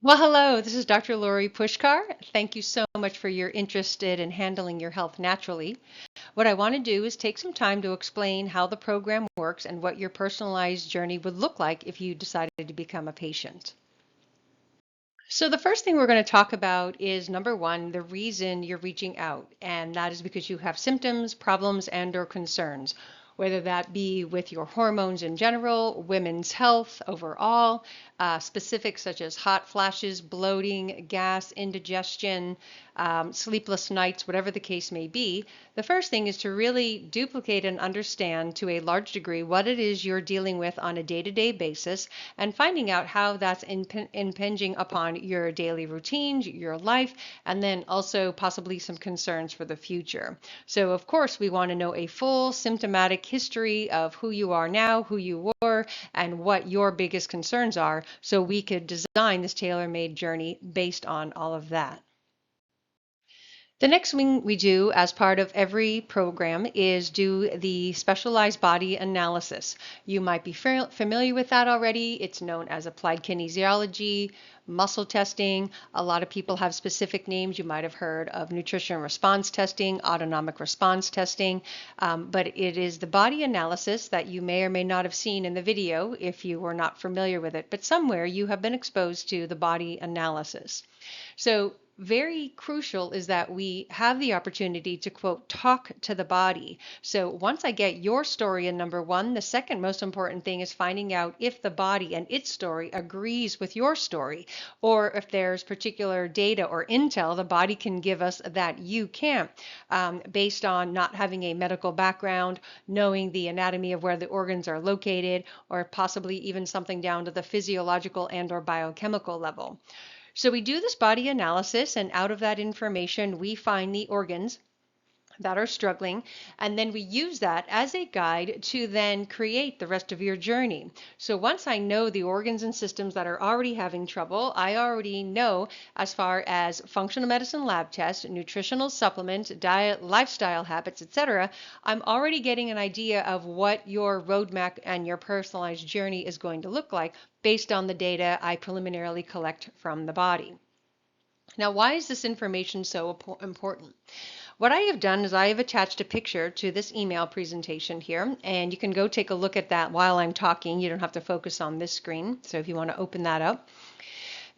Well, hello, this is Dr. Lori Pushkar. Thank you so much for your interest in handling your health naturally. What I want to do is take some time to explain how the program works and what your personalized journey would look like if you decided to become a patient. So the first thing we're going to talk about is number one, the reason you're reaching out, and that is because you have symptoms, problems, and or concerns, whether that be with your hormones in general, women's health overall, specifics such as hot flashes, bloating, gas, indigestion, sleepless nights, whatever the case may be. The first thing is to really duplicate and understand to a large degree what it is you're dealing with on a day-to-day basis and finding out how that's impinging upon your daily routines, your life, and then also possibly some concerns for the future. So, of course, we want to know a full symptomatic history of who you are now, who you were, and what your biggest concerns are so we could design this tailor-made journey based on all of that. The next thing we do as part of every program is do the specialized body analysis. You might be familiar with that already. It's known as applied kinesiology, muscle testing. A lot of people have specific names. You might have heard of nutrition response testing, autonomic response testing, but it is the body analysis that you may or may not have seen in the video if you were not familiar with it, but somewhere you have been exposed to the body analysis. So very crucial is that we have the opportunity to, quote, talk to the body. So once I get your story in number one, the second most important thing is finding out if the body and its story agrees with your story, or if there's particular data or intel the body can give us that you can't, based on not having a medical background, knowing the anatomy of where the organs are located, or possibly even something down to the physiological and or biochemical level. So we do this body analysis, and out of that information, we find the organs that are struggling, and then we use that as a guide to then create the rest of your journey. So once I know the organs and systems that are already having trouble, I already know as far as functional medicine lab tests, nutritional supplements, diet, lifestyle habits, etc. I'm already getting an idea of what your roadmap and your personalized journey is going to look like based on the data I preliminarily collect from the body. Now, why is this information so important? What I have done is I have attached a picture to this email presentation here, and you can go take a look at that while I'm talking. You don't have to focus on this screen. So if you want to open that up,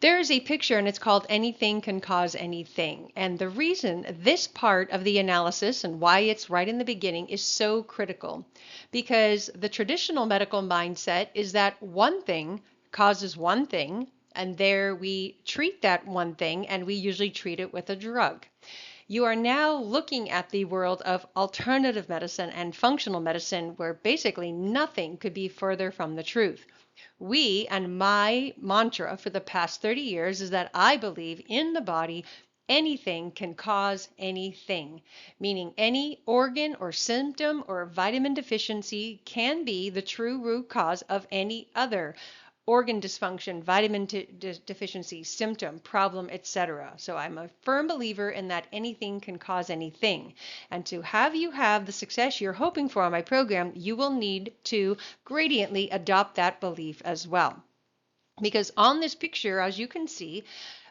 there is a picture and it's called Anything Can Cause Anything. And the reason this part of the analysis and why it's right in the beginning is so critical, because the traditional medical mindset is that one thing causes one thing, and there we treat that one thing, and we usually treat it with a drug. You are now looking at the world of alternative medicine and functional medicine, where basically nothing could be further from the truth. And my mantra for the past 30 years is that I believe in the body, anything can cause anything, meaning any organ or symptom or vitamin deficiency can be the true root cause of any other organ dysfunction, vitamin deficiency, symptom, problem, etc. So I'm a firm believer in that anything can cause anything. And to have you have the success you're hoping for on my program, you will need to gradiently adopt that belief as well. Because on this picture, as you can see,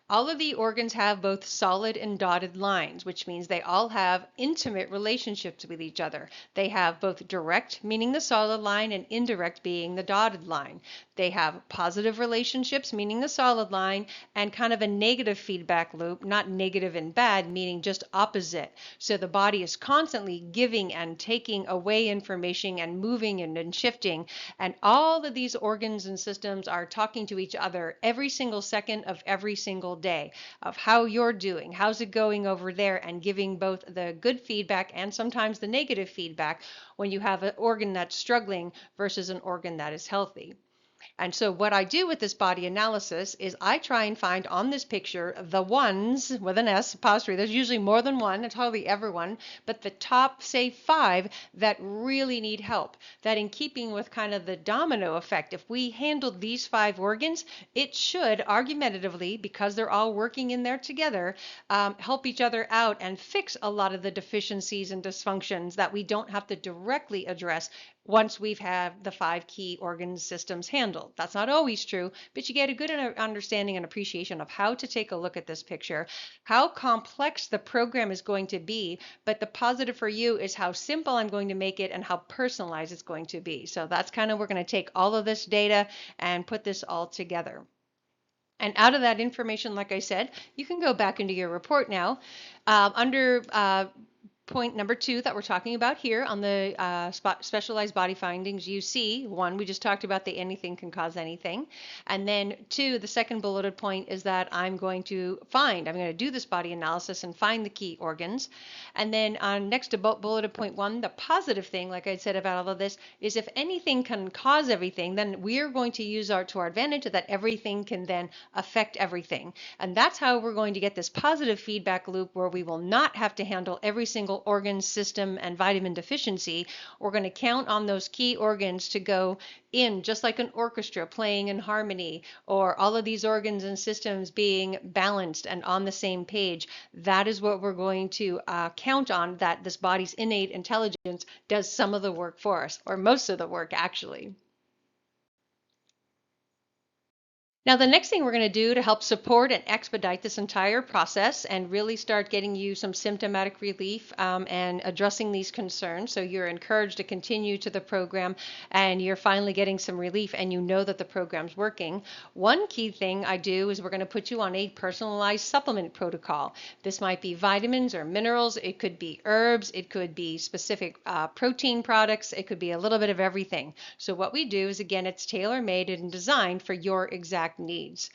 all of the organs have both solid and dotted lines, which means they all have intimate relationships with each other. They have both direct, meaning the solid line, and indirect, being the dotted line. They have positive relationships, meaning the solid line, and kind of a negative feedback loop, not negative and bad, meaning just opposite. So the body is constantly giving and taking away information and moving and shifting. And all of these organs and systems are talking to each other every single second of every single day of how you're doing, how's it going over there, and giving both the good feedback and sometimes the negative feedback when you have an organ that's struggling versus an organ that is healthy. And so what I do with this body analysis is I try and find on this picture the ones with an S apostrophe. There's usually more than one, it's hardly ever one, but the top, say, 5 that really need help. That in keeping with kind of the domino effect, if we handled these 5 organs, it should argumentatively, because they're all working in there together, help each other out and fix a lot of the deficiencies and dysfunctions that we don't have to directly address once we've had the 5 key organ systems handled. That's not always true, but you get a good understanding and appreciation of how to take a look at this picture, how complex the program is going to be, but the positive for you is how simple I'm going to make it and how personalized it's going to be. So that's kind of, we're going to take all of this data and put this all together. And out of that information, like I said, you can go back into your report now. Under point number 2 that we're talking about here on the specialized body findings, you see, 1, we just talked about the anything can cause anything. And then 2, the second bulleted point is that I'm going to do this body analysis and find the key organs. And then next to bulleted point 1, the positive thing, like I said about all of this, is if anything can cause everything, then we're going to use to our advantage that everything can then affect everything. And that's how we're going to get this positive feedback loop where we will not have to handle every single organ, system, and vitamin deficiency. We're going to count on those key organs to go in just like an orchestra playing in harmony, or all of these organs and systems being balanced and on the same page. That is what we're going to count on, that this body's innate intelligence does some of the work for us, or most of the work actually. Now, the next thing we're going to do to help support and expedite this entire process and really start getting you some symptomatic relief and addressing these concerns, so you're encouraged to continue to the program and you're finally getting some relief and you know that the program's working. One key thing I do is we're going to put you on a personalized supplement protocol. This might be vitamins or minerals, it could be herbs, it could be specific protein products, it could be a little bit of everything. So what we do is, again, it's tailor-made and designed for your exact needs.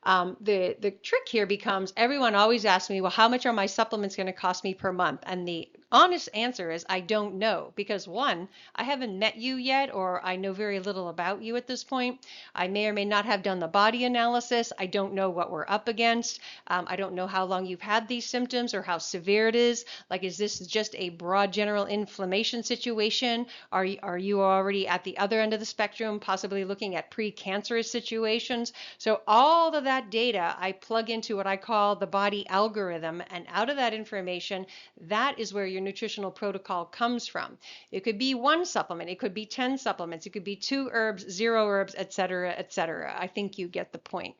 The trick here becomes, everyone always asks me, well, how much are my supplements going to cost me per month? And the honest answer is I don't know, because 1, I haven't met you yet, or I know very little about you at this point. I may or may not have done the body analysis. I don't know what we're up against. I don't know how long you've had these symptoms or how severe it is. Like, is this just a broad general inflammation situation? Are you already at the other end of the spectrum, possibly looking at precancerous situations? So all of that data I plug into what I call the body algorithm, and out of that information, that is where your nutritional protocol comes from. It could be 1 supplement, it could be 10 supplements, it could be 2 herbs, 0 herbs, etc., etc. I think you get the point.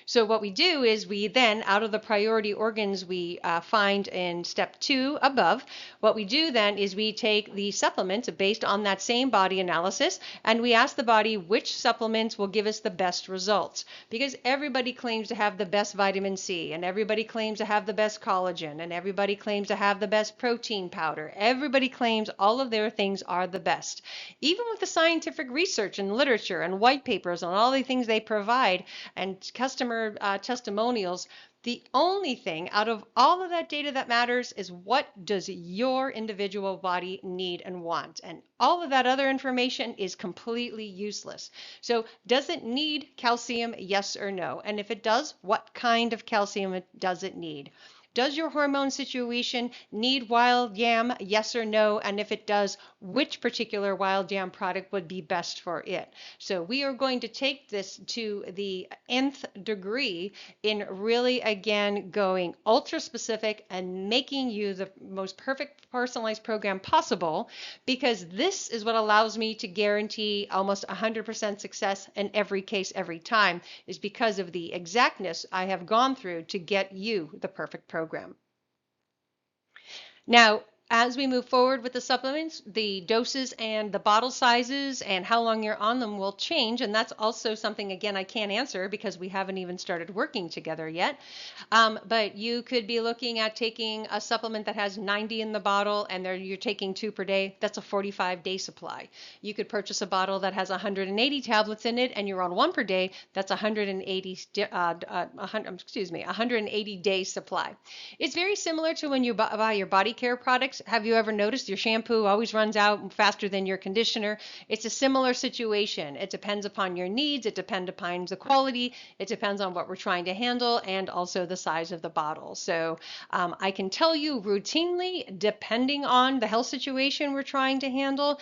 So what we do is we then, out of the priority organs we find in step 2 above, what we do then is we take the supplements based on that same body analysis, and we ask the body which supplements will give us the best results. Because everybody claims to have the best vitamin C, and everybody claims to have the best collagen, and everybody claims to have the best protein powder. Everybody claims all of their things are the best. Even with the scientific research and literature and white papers and all the things they provide and customer testimonials, the only thing out of all of that data that matters is what does your individual body need and want. And all of that other information is completely useless. So does it need calcium? Yes or no? And if it does, what kind of calcium does it need? Does your hormone situation need wild yam? Yes or no? And if it does, which particular wild yam product would be best for it? So we are going to take this to the nth degree in really, again, going ultra specific and making you the most perfect personalized program possible, because this is what allows me to guarantee almost 100% success in every case, every time, is because of the exactness I have gone through to get you the perfect program. Now, as we move forward with the supplements, the doses and the bottle sizes and how long you're on them will change. And that's also something, again, I can't answer because we haven't even started working together yet. But you could be looking at taking a supplement that has 90 in the bottle and you're taking 2 per day. That's a 45-day supply. You could purchase a bottle that has 180 tablets in it and you're on 1 per day. That's 180-day supply. It's very similar to when you buy your body care products. Have you ever noticed your shampoo always runs out faster than your conditioner? It's a similar situation. It depends upon your needs. It depends upon the quality. It depends on what we're trying to handle and also the size of the bottle. So I can tell you routinely, depending on the health situation we're trying to handle,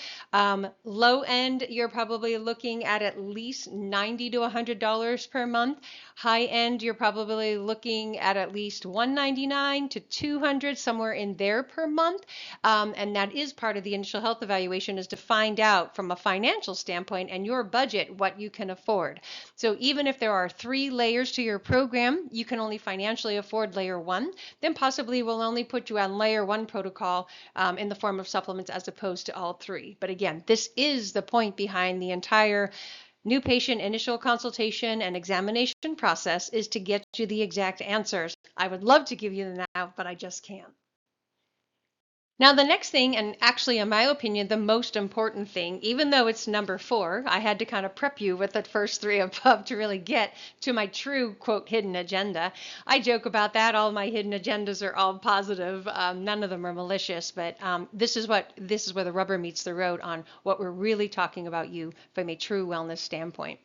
low end, you're probably looking at least $90 to $100 per month. High end, you're probably looking at least $199 to $200, somewhere in there per month. And that is part of the initial health evaluation, is to find out from a financial standpoint and your budget what you can afford. So even if there are 3 layers to your program, you can only financially afford layer 1, then possibly we'll only put you on layer 1 protocol in the form of supplements as opposed to all 3. But again, this is the point behind the entire new patient initial consultation and examination process, is to get you the exact answers. I would love to give you them now, but I just can't. Now, the next thing, and actually, in my opinion, the most important thing, even though it's number 4, I had to kind of prep you with the first 3 above to really get to my true, quote, hidden agenda. I joke about that. All my hidden agendas are all positive. None of them are malicious, but this is where the rubber meets the road on what we're really talking about you from a true wellness standpoint.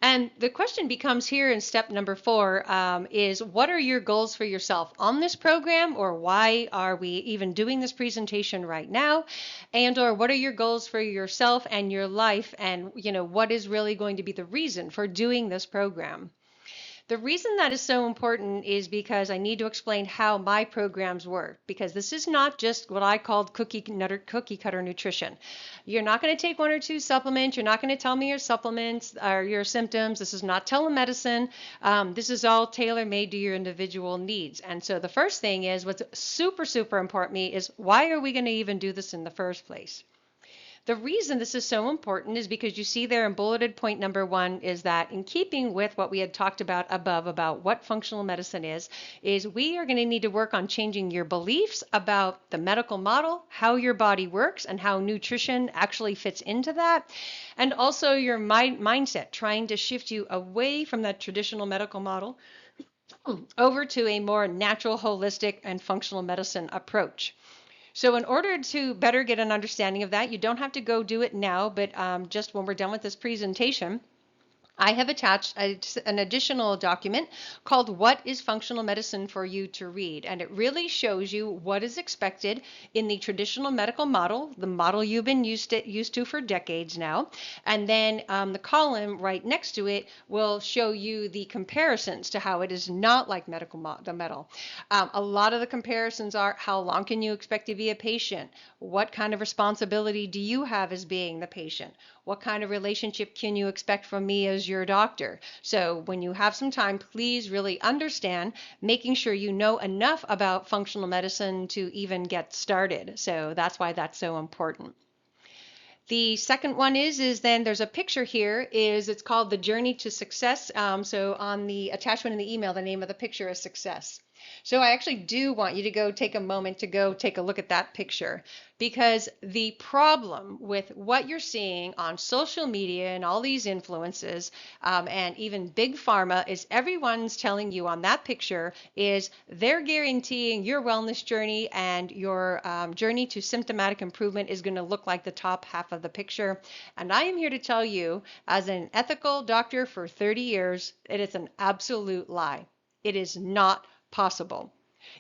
And the question becomes here in step number 4 is, what are your goals for yourself on this program, or why are we even doing this presentation right now? And or what are your goals for yourself and your life, and what is really going to be the reason for doing this program? The reason that is so important is because I need to explain how my programs work, because this is not just what I called cookie cutter nutrition. You're not going to take 1 or 2 supplements. You're not going to tell me your supplements or your symptoms. This is not telemedicine. This is all tailor-made to your individual needs. And so the first thing is, what's super, super important to me is, why are we going to even do this in the first place? The reason this is so important is because you see there in bulleted point number 1 is that, in keeping with what we had talked about above about what functional medicine is we are going to need to work on changing your beliefs about the medical model, how your body works, and how nutrition actually fits into that. And also your mindset, trying to shift you away from that traditional medical model over to a more natural, holistic, and functional medicine approach. So in order to better get an understanding of that, you don't have to go do it now, but just when we're done with this presentation, I have attached an additional document called What is Functional Medicine for you to read. And it really shows you what is expected in the traditional medical model, the model you've been used to for decades now. And then the column right next to it will show you the comparisons to how it is not like the medal. A lot of the comparisons are, how long can you expect to be a patient? What kind of responsibility do you have as being the patient? What kind of relationship can you expect from me as your doctor? So when you have some time, please really understand, making sure you know enough about functional medicine to even get started. So that's why that's so important. The second one is then there's a picture here, it's called The Journey to Success. So on the attachment in the email, the name of the picture is Success. So I actually do want you to go take a moment to go take a look at that picture, because the problem with what you're seeing on social media and all these influences and even big pharma is, everyone's telling you on that picture is they're guaranteeing your wellness journey and your journey to symptomatic improvement is going to look like the top half of the picture. And I am here to tell you, as an ethical doctor for 30 years, it is an absolute lie. It is not possible.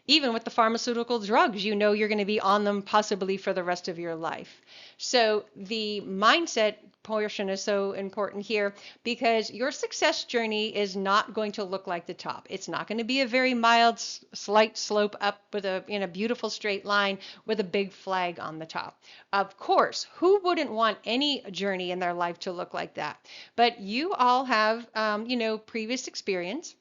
Even with the pharmaceutical drugs, you're going to be on them possibly for the rest of your life. So the mindset portion is so important here, because your success journey is not going to look like the top. It's not going to be a very mild, slight slope up with a beautiful straight line with a big flag on the top. Of course, who wouldn't want any journey in their life to look like that? But you all have, previous experience.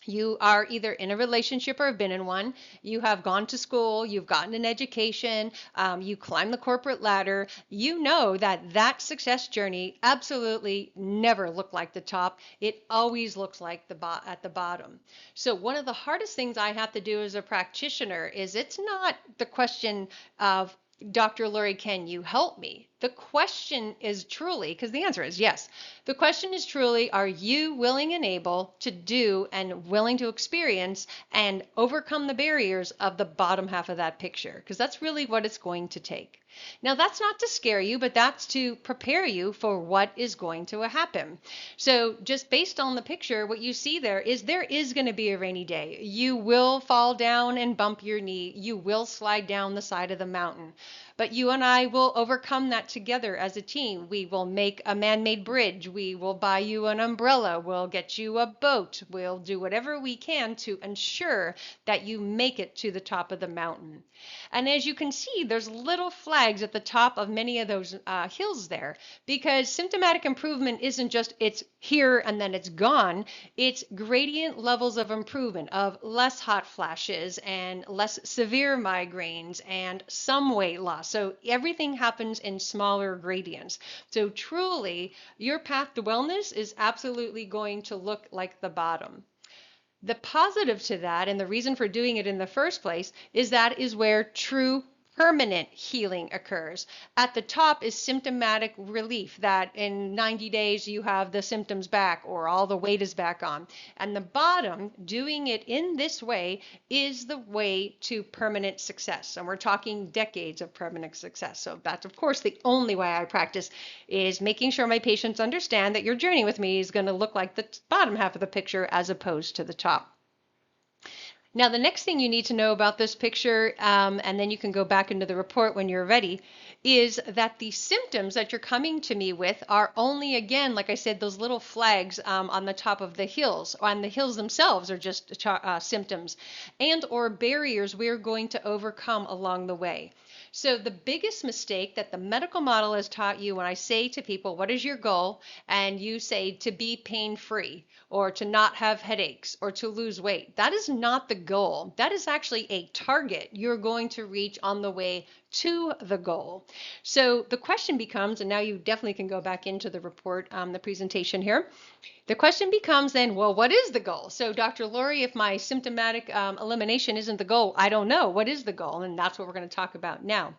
You are either in a relationship or have been in one. You have gone to school, you've gotten an education, you climb the corporate ladder. You know that success journey absolutely never looked like the top. It always looks like at the bottom. So one of the hardest things I have to do as a practitioner is, it's not the question of, Dr. Lori, can you help me? The question is truly, because the answer is yes. The question is truly, are you willing and able to do and willing to experience and overcome the barriers of the bottom half of that picture? Because that's really what it's going to take. Now, that's not to scare you, but that's to prepare you for what is going to happen. So just based on the picture, what you see there is going to be a rainy day. You will fall down and bump your knee. You will slide down the side of the mountain. But you and I will overcome that together as a team. We will make a man-made bridge. We will buy you an umbrella. We'll get you a boat. We'll do whatever we can to ensure that you make it to the top of the mountain. And as you can see, there's little flags at the top of many of those hills there, because symptomatic improvement isn't just it's here and then it's gone. It's gradient levels of improvement, of less hot flashes and less severe migraines and some weight loss. So everything happens in smaller gradients. So truly, your path to wellness is absolutely going to look like the bottom. The positive to that, and the reason for doing it in the first place, is that is where true permanent healing occurs. At the top is symptomatic relief, that in 90 days you have the symptoms back or all the weight is back on. And the bottom, doing it in this way, is the way to permanent success. And we're talking decades of permanent success. So that's, of course, the only way I practice, is making sure my patients understand that your journey with me is going to look like the bottom half of the picture as opposed to the top. Now, the next thing you need to know about this picture, and then you can go back into the report when you're ready, is that the symptoms that you're coming to me with are only, again, like I said, those little flags on the top of the hills. On the hills themselves are just symptoms and or barriers we're going to overcome along the way. So the biggest mistake that the medical model has taught you, when I say to people, what is your goal? And you say to be pain-free or to not have headaches or to lose weight. That is not the goal. That is actually a target you're going to reach on the way to the goal. So the question becomes, and now you definitely can go back into the report, the presentation here. The question becomes then, well, what is the goal? So Dr. Lori, if my symptomatic elimination isn't the goal, I don't know. What is the goal? And that's what we're going to talk about now.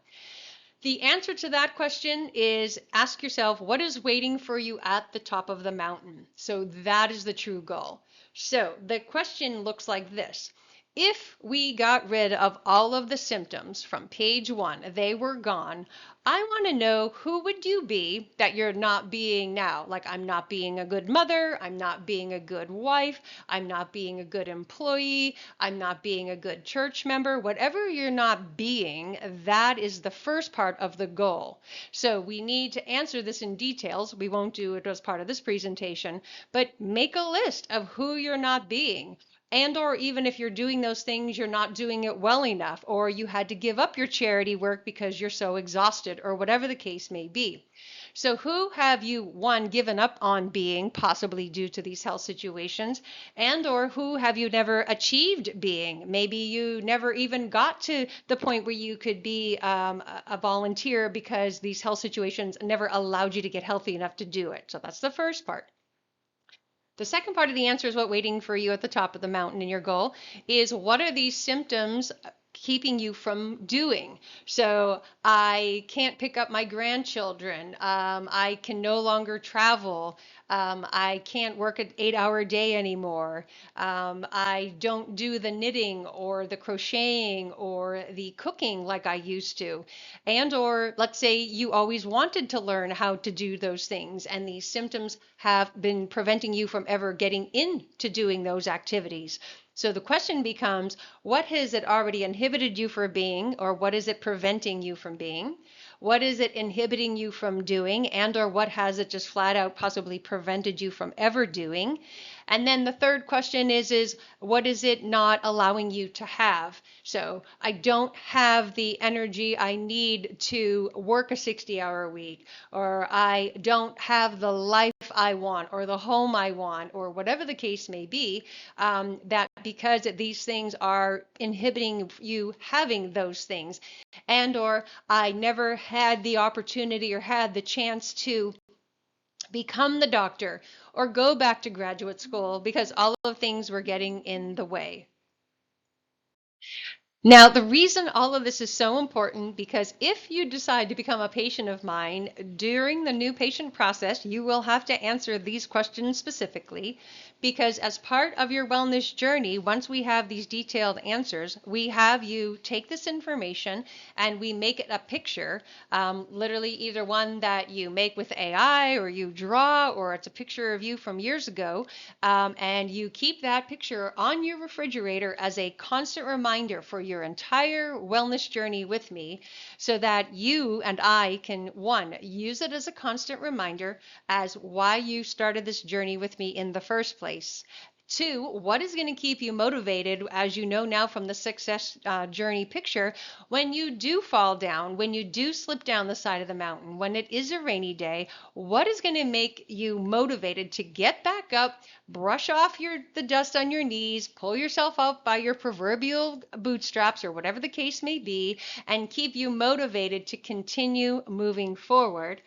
The answer to that question is, ask yourself, what is waiting for you at the top of the mountain? So that is the true goal. So the question looks like this. If we got rid of all of the symptoms from page 1, they were gone, I want to know, who would you be that you're not being now? Like, I'm not being a good mother, I'm not being a good wife, I'm not being a good employee, I'm not being a good church member. Whatever you're not being, that is the first part of the goal. So we need to answer this in details. We won't do it as part of this presentation, but make a list of who you're not being. And or even if you're doing those things, you're not doing it well enough, or you had to give up your charity work because you're so exhausted, or whatever the case may be. So who have you, one, given up on being, possibly due to these health situations, and or who have you never achieved being? Maybe you never even got to the point where you could be a volunteer because these health situations never allowed you to get healthy enough to do it. So that's the first part. The second part of the answer is what waiting for you at the top of the mountain in your goal is, what are these symptoms keeping you from doing? So I can't pick up my grandchildren. I can no longer travel. I can't work an 8-hour day anymore. I don't do the knitting or the crocheting or the cooking like I used to. And or let's say you always wanted to learn how to do those things, and these symptoms have been preventing you from ever getting into doing those activities. So the question becomes, what has it already inhibited you from being, or what is it preventing you from being? What is it inhibiting you from doing, and or what has it just flat out possibly prevented you from ever doing? And then the third question is what is it not allowing you to have? So I don't have the energy I need to work a 60-hour week, or I don't have the life I want, or the home I want, or whatever the case may be, that because these things are inhibiting you having those things. And or I never had the opportunity or had the chance to become the doctor or go back to graduate school because all of the things were getting in the way. Now, the reason all of this is so important, because if you decide to become a patient of mine, during the new patient process, you will have to answer these questions specifically, because as part of your wellness journey, once we have these detailed answers, we have you take this information and we make it a picture, literally either one that you make with AI or you draw, or it's a picture of you from years ago, and you keep that picture on your refrigerator as a constant reminder for your entire wellness journey with me, so that you and I can, one, use it as a constant reminder as why you started this journey with me in the first place. Two, what is going to keep you motivated, as you know now from the success journey picture, when you do fall down, when you do slip down the side of the mountain, when it is a rainy day, what is going to make you motivated to get back up, brush off the dust on your knees, pull yourself up by your proverbial bootstraps or whatever the case may be, and keep you motivated to continue moving forward.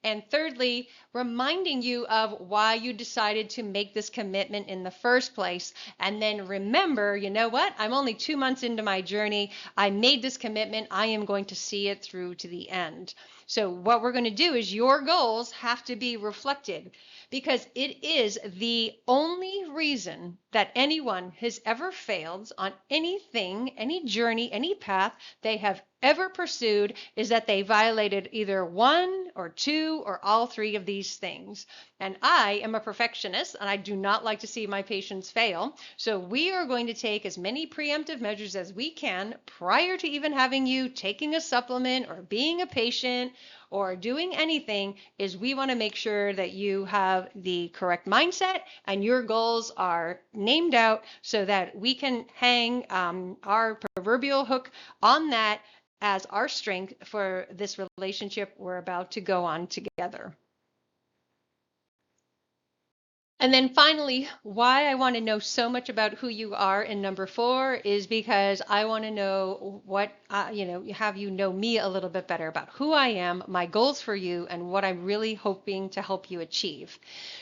And thirdly, reminding you of why you decided to make this commitment in the first place. And then remember, you know what? I'm only 2 months into my journey. I made this commitment. I am going to see it through to the end. So what we're going to do is your goals have to be reflected, because it is the only reason that anyone has ever failed on anything, any journey, any path they have ever pursued, is that they violated either one or two or all three of these things. And I am a perfectionist and I do not like to see my patients fail. So we are going to take as many preemptive measures as we can prior to even having you taking a supplement or being a patient or doing anything. Is we want to make sure that you have the correct mindset and your goals are named out so that we can hang our proverbial hook on that as our strength for this relationship we're about to go on together. And then finally, why I want to know so much about who you are in number 4 is because I want to know what, have you know me a little bit better about who I am, my goals for you, and what I'm really hoping to help you achieve.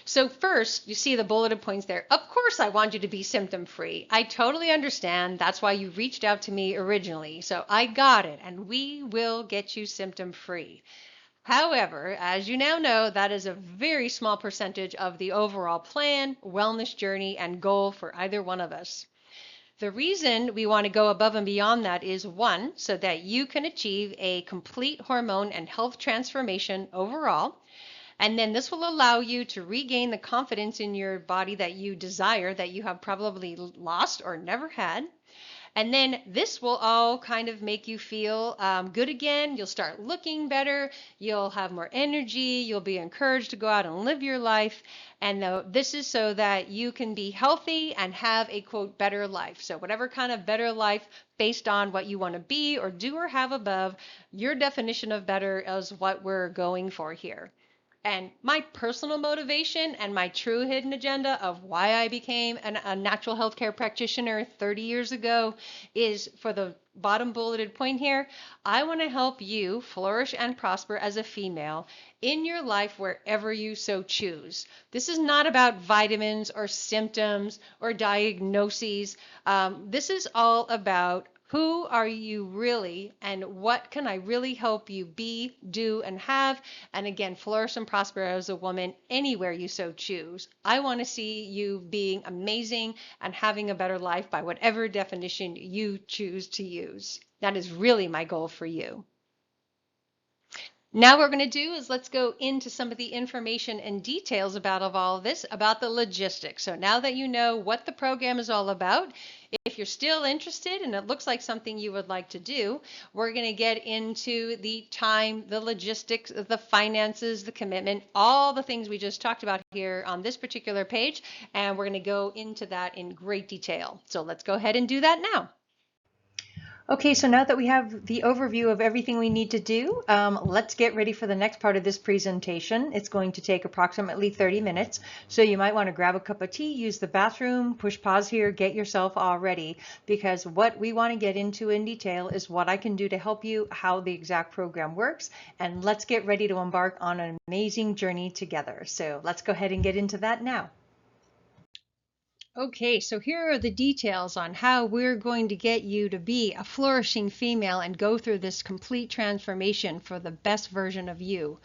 So first, you see the bulleted points there. Of course, I want you to be symptom free. I totally understand. That's why you reached out to me originally. So I got it, and we will get you symptom free. However, as you now know, that is a very small percentage of the overall plan, wellness journey, and goal for either one of us. The reason we want to go above and beyond that is, one, so that you can achieve a complete hormone and health transformation overall. And then this will allow you to regain the confidence in your body that you desire, that you have probably lost or never had. And then this will all kind of make you feel good again. You'll start looking better. You'll have more energy. You'll be encouraged to go out and live your life. And this is so that you can be healthy and have a, quote, better life. So whatever kind of better life based on what you want to be or do or have above, your definition of better is what we're going for here. And my personal motivation and my true hidden agenda of why I became a natural healthcare practitioner 30 years ago is, for the bottom bulleted point here, I want to help you flourish and prosper as a female in your life wherever you so choose. This is not about vitamins or symptoms or diagnoses. This is all about who are you really, and what can I really help you be, do, and have, and again, flourish and prosper as a woman anywhere you so choose. I want to see you being amazing and having a better life by whatever definition you choose to use. That is really my goal for you. Now what we're going to do is let's go into some of the information and details about all of this, about the logistics. So now that you know what the program is all about, if you're still interested and it looks like something you would like to do, we're going to get into the time, the logistics, the finances, the commitment, all the things we just talked about here on this particular page, and we're going to go into that in great detail. So let's go ahead and do that now. Okay, so now that we have the overview of everything we need to do, let's get ready for the next part of this presentation. It's going to take approximately 30 minutes, so you might want to grab a cup of tea, use the bathroom, push pause here, get yourself all ready, because what we want to get into in detail is what I can do to help you, how the exact program works, and let's get ready to embark on an amazing journey together. So let's go ahead and get into that now. Okay, so here are the details on how we're going to get you to be a flourishing female and go through this complete transformation for the best version of you.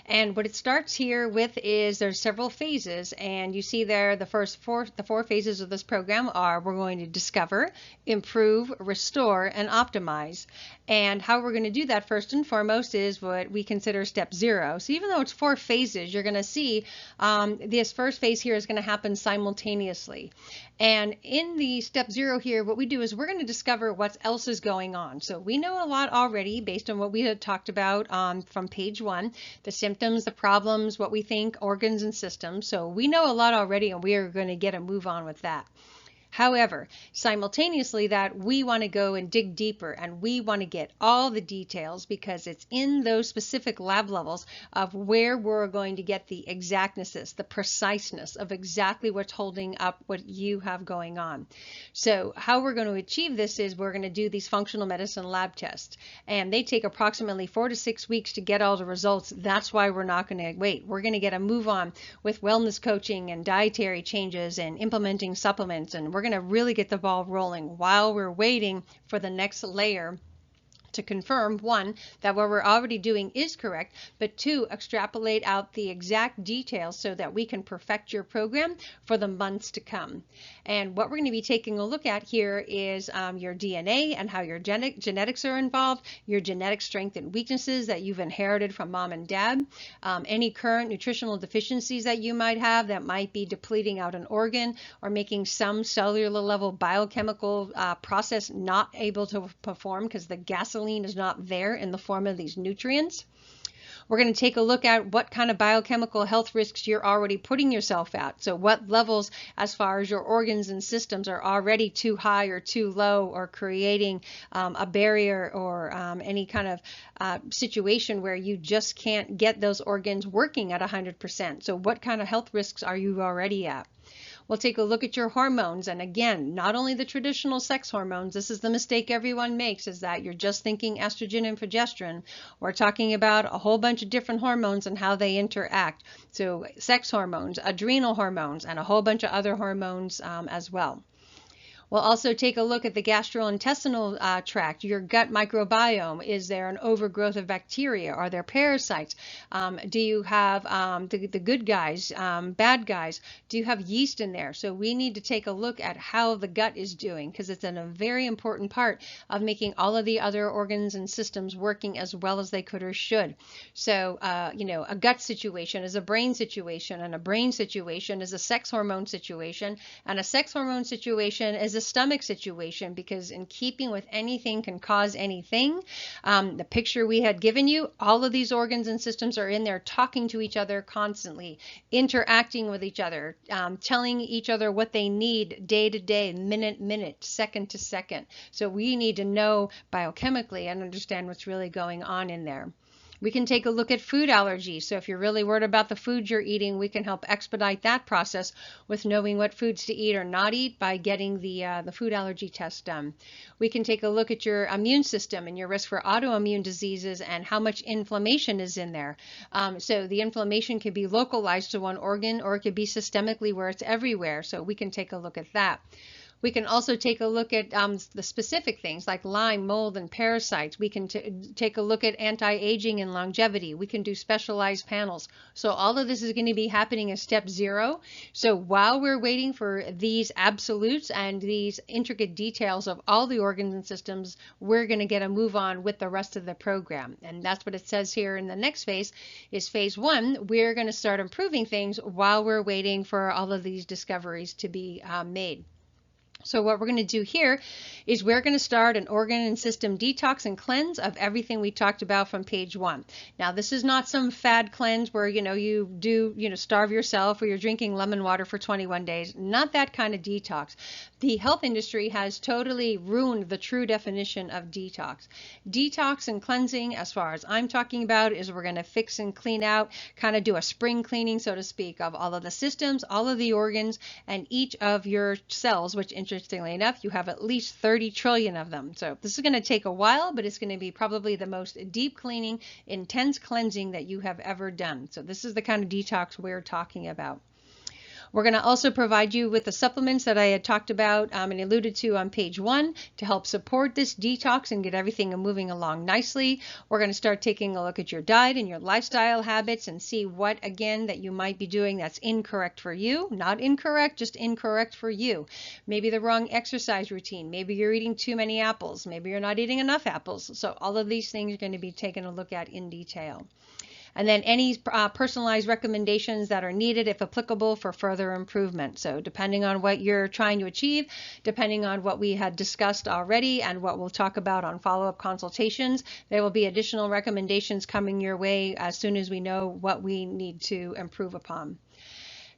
And what it starts here with is there's several phases, and you see there the four phases of this program are: we're going to discover, improve, restore, and optimize. And how we're going to do that first and foremost is what we consider step 0. So even though it's 4 phases, you're going to see this first phase here is going to happen simultaneously. And in the step 0 here, what we do is we're going to discover what else is going on. So we know a lot already based on what we had talked about from page 1, the symptoms, the problems, what we think, organs and systems. So we know a lot already, and we are going to get a move on with that. However, simultaneously that we want to go and dig deeper, and we want to get all the details, because it's in those specific lab levels of where we're going to get the exactness, the preciseness of exactly what's holding up what you have going on. So how we're going to achieve this is we're going to do these functional medicine lab tests, and they take approximately 4 to 6 weeks to get all the results. That's why we're not going to wait. We're going to get a move on with wellness coaching and dietary changes and implementing supplements, and we're going to really get the ball rolling while we're waiting for the next layer to confirm, 1, that what we're already doing is correct, but 2, extrapolate out the exact details so that we can perfect your program for the months to come. And what we're going to be taking a look at here is your DNA and how your genetics are involved, your genetic strength and weaknesses that you've inherited from mom and dad, any current nutritional deficiencies that you might have that might be depleting out an organ or making some cellular level biochemical process not able to perform because the gasoline is not there in the form of these nutrients. We're going to take a look at what kind of biochemical health risks you're already putting yourself at. So what levels as far as your organs and systems are already too high or too low, or creating a barrier or any kind of situation where you just can't get those organs working at 100%. So what kind of health risks are you already at? We'll take a look at your hormones, and again, not only the traditional sex hormones. This is the mistake everyone makes, is that you're just thinking estrogen and progesterone. We're talking about a whole bunch of different hormones and how they interact. So sex hormones, adrenal hormones, and a whole bunch of other hormones as well. We'll also take a look at the gastrointestinal tract, your gut microbiome. Is there an overgrowth of bacteria? Are there parasites? Do you have the good guys, bad guys? Do you have yeast in there? So we need to take a look at how the gut is doing, because it's a very important part of making all of the other organs and systems working as well as they could or should. So, a gut situation is a brain situation, and a brain situation is a sex hormone situation, and a sex hormone situation is a stomach situation, because in keeping with anything can cause anything. The picture we had given you, all of these organs and systems are in there talking to each other constantly, interacting with each other, telling each other what they need day to day, minute, second to second. So we need to know biochemically and understand what's really going on in there. We can take a look at food allergies. So if you're really worried about the food you're eating, we can help expedite that process with knowing what foods to eat or not eat by getting the food allergy test done. We can take a look at your immune system and your risk for autoimmune diseases and how much inflammation is in there. So the inflammation can be localized to one organ, or it could be systemically where it's everywhere. So we can take a look at that. We can also take a look at the specific things like Lyme, mold, and parasites. We can take a look at anti-aging and longevity. We can do specialized panels. So all of this is going to be happening as step 0. So while we're waiting for these absolutes and these intricate details of all the organs and systems, we're going to get a move on with the rest of the program. And that's what it says here in the next phase is phase 1. We're going to start improving things while we're waiting for all of these discoveries to be made. So what we're going to do here is we're going to start an organ and system detox and cleanse of everything we talked about from page 1. Now, this is not some fad cleanse where, you do, starve yourself or you're drinking lemon water for 21 days. Not that kind of detox. The health industry has totally ruined the true definition of detox. Detox and cleansing, as far as I'm talking about, is we're going to fix and clean out, kind of do a spring cleaning, so to speak, of all of the systems, all of the organs, and each of your cells, which interestingly enough, you have at least 30 trillion of them. So this is going to take a while, but it's going to be probably the most deep cleaning, intense cleansing that you have ever done. So this is the kind of detox we're talking about. We're going to also provide you with the supplements that I had talked about and alluded to on page 1 to help support this detox and get everything moving along nicely. We're going to start taking a look at your diet and your lifestyle habits and see what, again, that you might be doing that's incorrect for you. Not incorrect, just incorrect for you. Maybe the wrong exercise routine. Maybe you're eating too many apples. Maybe you're not eating enough apples. So all of these things are going to be taken a look at in detail. And then any personalized recommendations that are needed, if applicable, for further improvement. So depending on what you're trying to achieve, depending on what we had discussed already and what we'll talk about on follow-up consultations, there will be additional recommendations coming your way as soon as we know what we need to improve upon.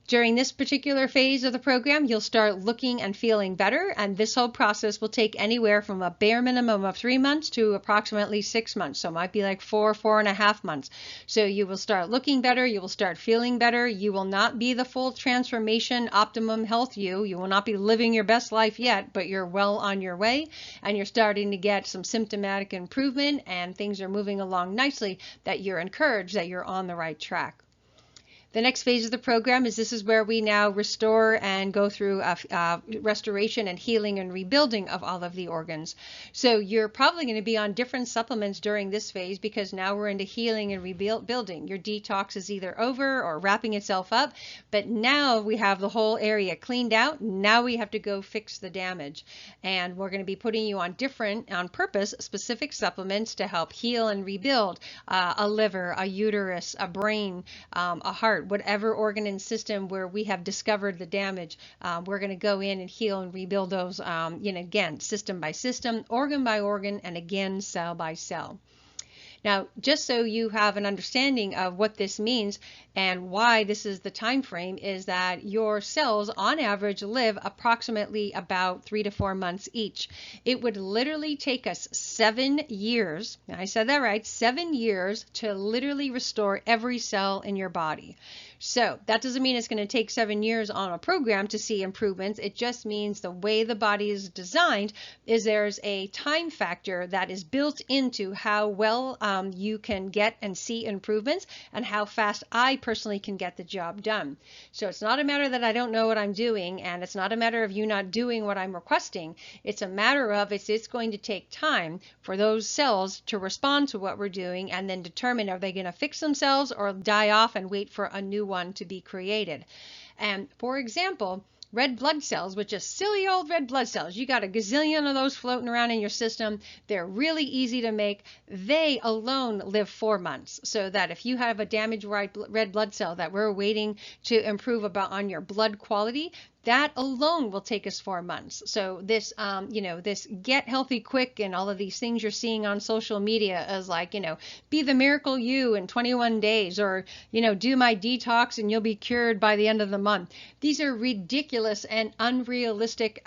During this particular phase of the program, you'll start looking and feeling better, and this whole process will take anywhere from a bare minimum of 3 months to approximately 6 months. So it might be like 4.5 months. So you will start looking better, you will start feeling better. You will not be the full transformation, optimum health you. You will not be living your best life yet, but you're well on your way, and you're starting to get some symptomatic improvement, and things are moving along nicely, that you're encouraged that you're on the right track. The next phase of the program is this is where we now restore and go through restoration and healing and rebuilding of all of the organs. So you're probably going to be on different supplements during this phase because now we're into healing and rebuilding. Your detox is either over or wrapping itself up, but now we have the whole area cleaned out. Now we have to go fix the damage. And we're going to be putting you on on purpose, specific supplements to help heal and rebuild a liver, a uterus, a brain, a heart, whatever organ and system where we have discovered the damage. We're going to go in and heal and rebuild those, again, system by system, organ by organ, and again, cell by cell. Now, just so you have an understanding of what this means and why this is the time frame, is that your cells on average live approximately about 3 to 4 months each. It would literally take us 7 years, I said that right, 7 years to literally restore every cell in your body. So that doesn't mean it's going to take 7 years on a program to see improvements. It just means the way the body is designed is there's a time factor that is built into how well you can get and see improvements and how fast I personally can get the job done. So it's not a matter that I don't know what I'm doing, and it's not a matter of you not doing what I'm requesting. It's a matter of it's going to take time for those cells to respond to what we're doing and then determine are they going to fix themselves or die off and wait for a new one to be created. And for example, red blood cells, which are silly old red blood cells, you got a gazillion of those floating around in your system. They're really easy to make. They alone live 4 months. So that if you have a damaged red blood cell that we're waiting to improve on your blood quality, that alone will take us 4 months. So this, this get healthy quick and all of these things you're seeing on social media as like, be the miracle you in 21 days or, do my detox and you'll be cured by the end of the month. These are ridiculous and unrealistic,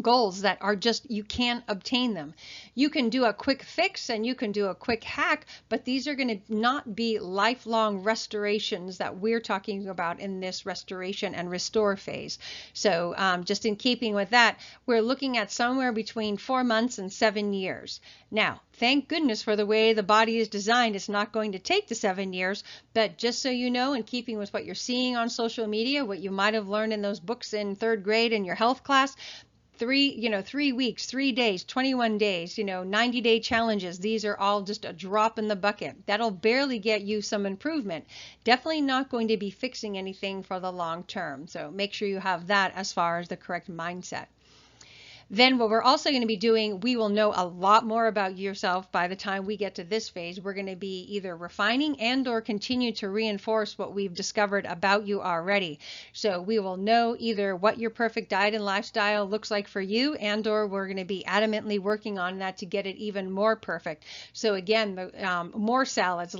goals that are just, you can't obtain them. You can do a quick fix and you can do a quick hack, but these are going to not be lifelong restorations that we're talking about in this restoration and restore phase. So just in keeping with that, we're looking at somewhere between 4 months and 7 years. Now, thank goodness for the way the body is designed. It's not going to take the 7 years, but just so you know, in keeping with what you're seeing on social media, what you might have learned in those books in 3rd grade in your health class, 3 weeks, 3 days, 21 days, 90-day challenges. These are all just a drop in the bucket. That'll barely get you some improvement. Definitely not going to be fixing anything for the long term. So make sure you have that as far as the correct mindset. Then what we're also going to be doing, we will know a lot more about yourself by the time we get to this phase. We're going to be either refining and or continue to reinforce what we've discovered about you already. So we will know either what your perfect diet and lifestyle looks like for you, and or we're going to be adamantly working on that to get it even more perfect. So again, more salads,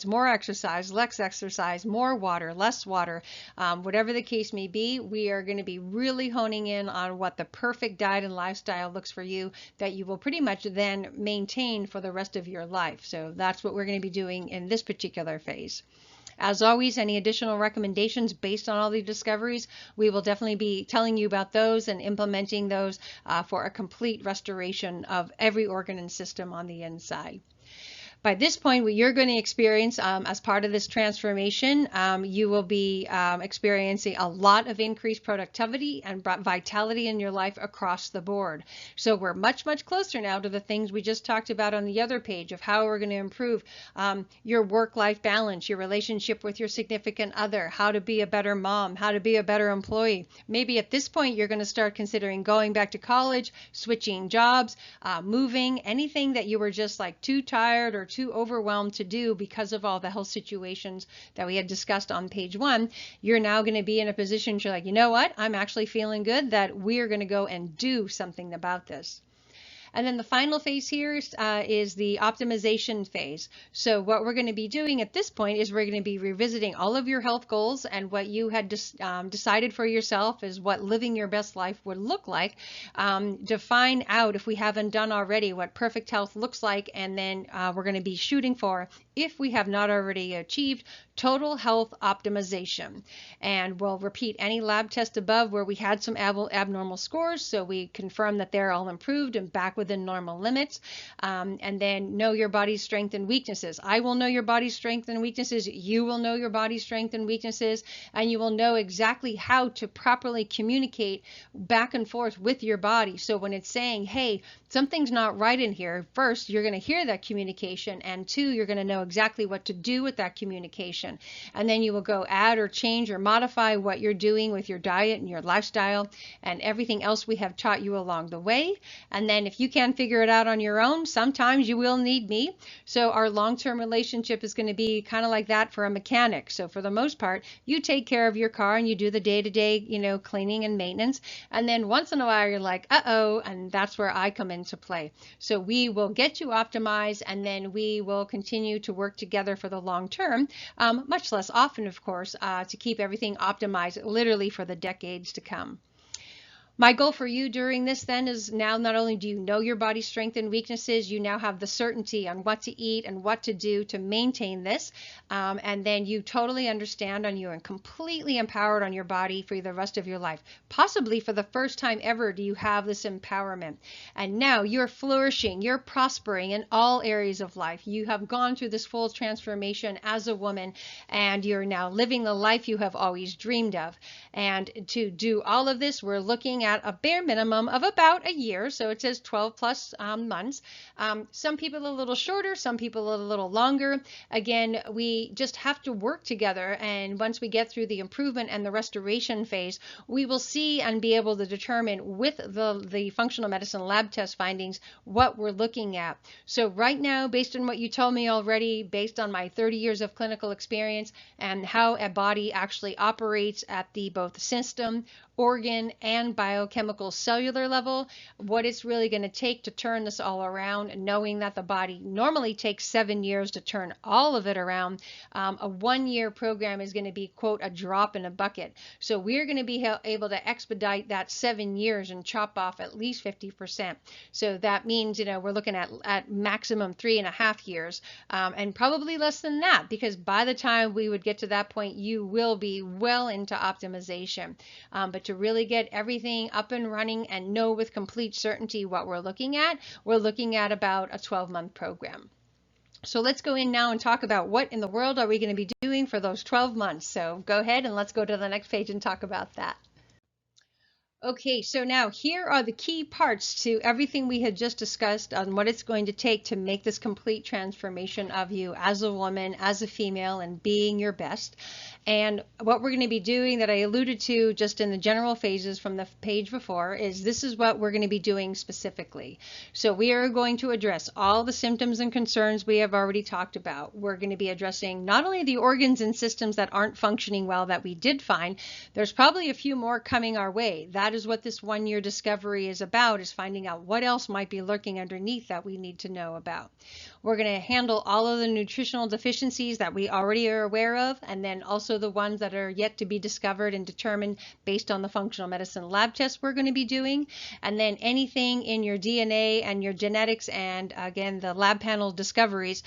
more exercise, less exercise, more water, less water, whatever the case may be, we are going to be really honing in on what the perfect diet and lifestyle looks for you that you will pretty much then maintain for the rest of your life. So that's what we're going to be doing in this particular phase. As always, any additional recommendations based on all the discoveries, we will definitely be telling you about those and implementing those for a complete restoration of every organ and system on the inside. By this point, what you're going to experience as part of this transformation, you will be experiencing a lot of increased productivity and vitality in your life across the board. So we're much, much closer now to the things we just talked about on the other page of how we're going to improve your work-life balance, your relationship with your significant other, how to be a better mom, how to be a better employee. Maybe at this point, you're going to start considering going back to college, switching jobs, moving, anything that you were just like too tired or too overwhelmed to do because of all the health situations that we had discussed on page 1. You're now going to be in a position to like, you know what, I'm actually feeling good that we're going to go and do something about this. And then the final phase here is the optimization phase. So what we're going to be doing at this point is we're going to be revisiting all of your health goals and what you had decided for yourself is what living your best life would look like, to find out, if we haven't done already, what perfect health looks like. And then we're going to be shooting for, if we have not already achieved, total health optimization. And we'll repeat any lab test above where we had some abnormal scores, so we confirm that they're all improved and back within normal limits. And then know your body's strengths and weaknesses. I will know your body's strengths and weaknesses. You will know your body's strengths and weaknesses, and you will know exactly how to properly communicate back and forth with your body. So when it's saying, hey, something's not right in here, first, you're going to hear that communication, and 2, you're going to know exactly what to do with that communication. And then you will go add or change or modify what you're doing with your diet and your lifestyle and everything else we have taught you along the way. And then if you can't figure it out on your own, sometimes you will need me. So our long-term relationship is going to be kind of like that for a mechanic. So for the most part, you take care of your car and you do the day-to-day, cleaning and maintenance. And then once in a while, you're like, uh-oh, and that's where I come into play. So we will get you optimized, and then we will continue to work together for the long term, much less often, of course, to keep everything optimized literally for the decades to come. My goal for you during this then is, now not only do you know your body's strengths and weaknesses, you now have the certainty on what to eat and what to do to maintain this. And then you totally understand and you are completely empowered on your body for the rest of your life. Possibly for the first time ever do you have this empowerment. And now you're flourishing, you're prospering in all areas of life. You have gone through this full transformation as a woman, and you're now living the life you have always dreamed of. And to do all of this, we're looking at a bare minimum of about a year. So it says 12 plus months. Some people a little shorter, some people a little longer. Again, we just have to work together. And once we get through the improvement and the restoration phase, we will see and be able to determine with the functional medicine lab test findings what we're looking at. So right now, based on what you told me already, based on my 30 years of clinical experience and how a body actually operates at the both system, organ, and biochemical cellular level, what it's really going to take to turn this all around, and knowing that the body normally takes 7 years to turn all of it around, a 1-year program is going to be, quote, a drop in a bucket. So we're going to be able to expedite that 7 years and chop off at least 50%. So that means, we're looking at maximum 3.5 years, and probably less than that, because by the time we would get to that point, you will be well into optimization. But to really get everything up and running and know with complete certainty what we're looking at about a 12-month program. So let's go in now and talk about what in the world are we going to be doing for those 12 months. So go ahead and let's go to the next page and talk about that. Okay, so now here are the key parts to everything we had just discussed on what it's going to take to make this complete transformation of you as a woman, as a female, and being your best. And what we're going to be doing that I alluded to just in the general phases from the page before is this is what we're going to be doing specifically. So we are going to address all the symptoms and concerns we have already talked about. We're going to be addressing not only the organs and systems that aren't functioning well that we did find, there's probably a few more coming our way. That is what this 1-year discovery is about, is finding out what else might be lurking underneath that we need to know about. We're going to handle all of the nutritional deficiencies that we already are aware of, and then also the ones that are yet to be discovered and determined based on the functional medicine lab tests we're going to be doing. And then anything in your DNA and your genetics, and again, the lab panel discoveries,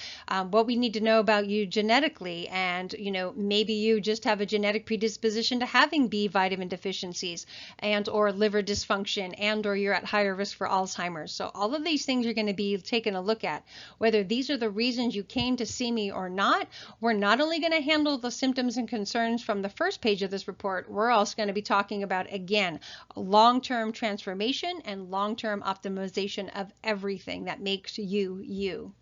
what we need to know about you genetically. And, maybe you just have a genetic predisposition to having B vitamin deficiencies, and or liver dysfunction and or you're at higher risk for Alzheimer's. So all of these things you're going to be taking a look at. Whether these are the reasons you came to see me or not, we're not only going to handle the symptoms and concerns from the first page of this report, we're also going to be talking about, again, long-term transformation and long-term optimization of everything that makes you you.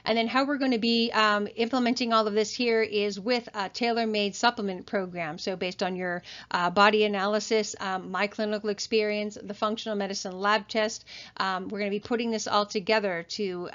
And then how we're going to be implementing all of this here is with a tailor-made supplement program. So based on your body analysis, my clinical experience, the functional medicine lab test, we're going to be putting this all together to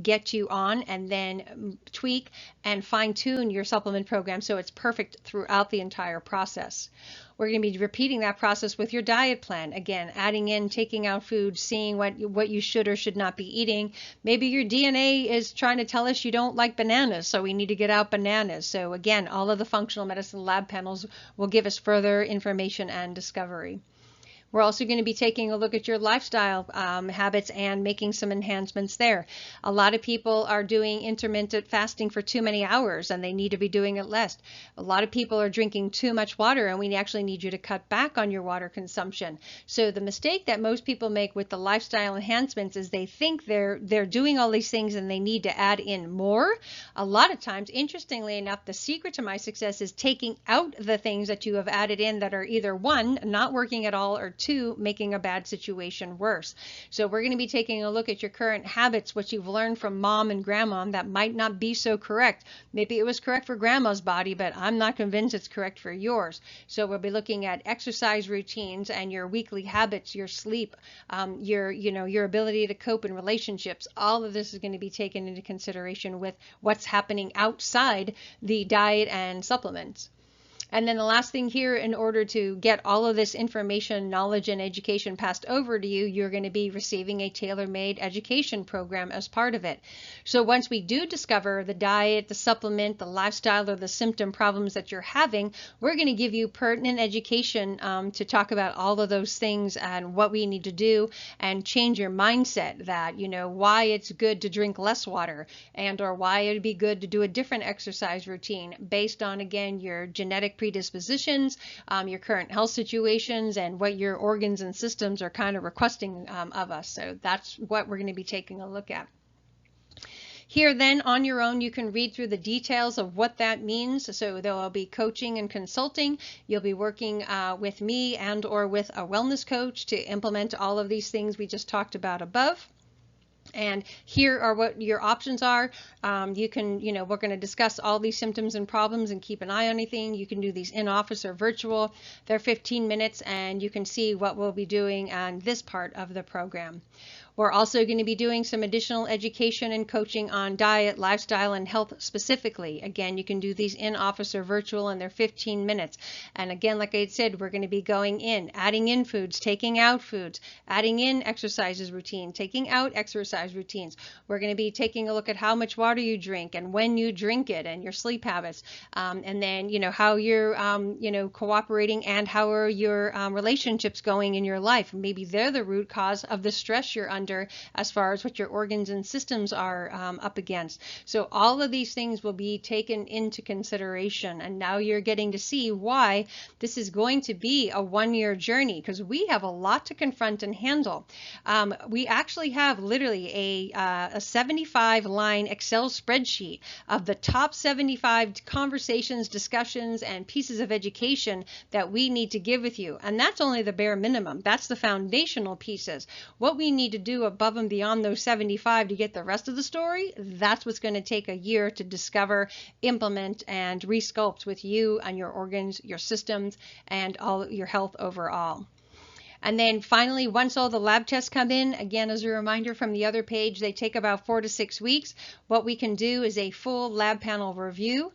get you on and then tweak and fine-tune your supplement program so it's perfect throughout the entire process. We're going to be repeating that process with your diet plan. Again, adding in, taking out food, seeing what you should or should not be eating. Maybe your DNA is trying to tell us you don't like bananas, so we need to get out bananas. So again, all of the functional medicine lab panels will give us further information and discovery. We're also going to be taking a look at your lifestyle habits and making some enhancements there. A lot of people are doing intermittent fasting for too many hours and they need to be doing it less. A lot of people are drinking too much water and we actually need you to cut back on your water consumption. So the mistake that most people make with the lifestyle enhancements is they think they're doing all these things and they need to add in more. A lot of times, interestingly enough, the secret to my success is taking out the things that you have added in that are either one, not working at all, or two, making a bad situation worse. So we're going to be taking a look at your current habits, what you've learned from mom and grandma that might not be so correct. Maybe it was correct for grandma's body, but I'm not convinced it's correct for yours. So we'll be looking at exercise routines and your weekly habits, your sleep, your ability to cope in relationships. All of this is going to be taken into consideration with what's happening outside the diet and supplements. And then the last thing here, in order to get all of this information, knowledge, and education passed over to you, you're going to be receiving a tailor-made education program as part of it. So once we do discover the diet, the supplement, the lifestyle, or the symptom problems that you're having, we're going to give you pertinent education to talk about all of those things and what we need to do and change your mindset that, why it's good to drink less water and or why it'd be good to do a different exercise routine based on, again, your genetic predispositions, your current health situations, and what your organs and systems are kind of requesting of us. So that's what we're going to be taking a look at. Here then, on your own, you can read through the details of what that means. So there will be coaching and consulting. You'll be working with me and or with a wellness coach to implement all of these things we just talked about above. And here are what your options are. You can, we're going to discuss all these symptoms and problems and keep an eye on anything. You can do these in office or virtual. They're 15 minutes and you can see what we'll be doing on this part of the program. We're also going to be doing some additional education and coaching on diet, lifestyle, and health specifically. Again, you can do these in office or virtual and they're 15 minutes. And again, like I said, we're going to be going in, adding in foods, taking out foods, adding in exercises routine, taking out exercise routines. We're going to be taking a look at how much water you drink and when you drink it and your sleep habits. And then, how you're, cooperating and how are your relationships going in your life. Maybe they're the root cause of the stress you're under as far as what your organs and systems are up against. So all of these things will be taken into consideration. And now you're getting to see why this is going to be a one-year journey, because we have a lot to confront and handle. We actually have literally a 75-line Excel spreadsheet of the top 75 conversations, discussions, and pieces of education that we need to give with you. And that's only the bare minimum. That's the foundational pieces. What we need to do above and beyond those 75 to get the rest of the story, that's what's going to take a year to discover, implement, and resculpt with you and your organs, your systems, and all your health overall. And then finally, once all the lab tests come in, again, as a reminder from the other page, they take about 4 to 6 weeks. What we can do is a full lab panel review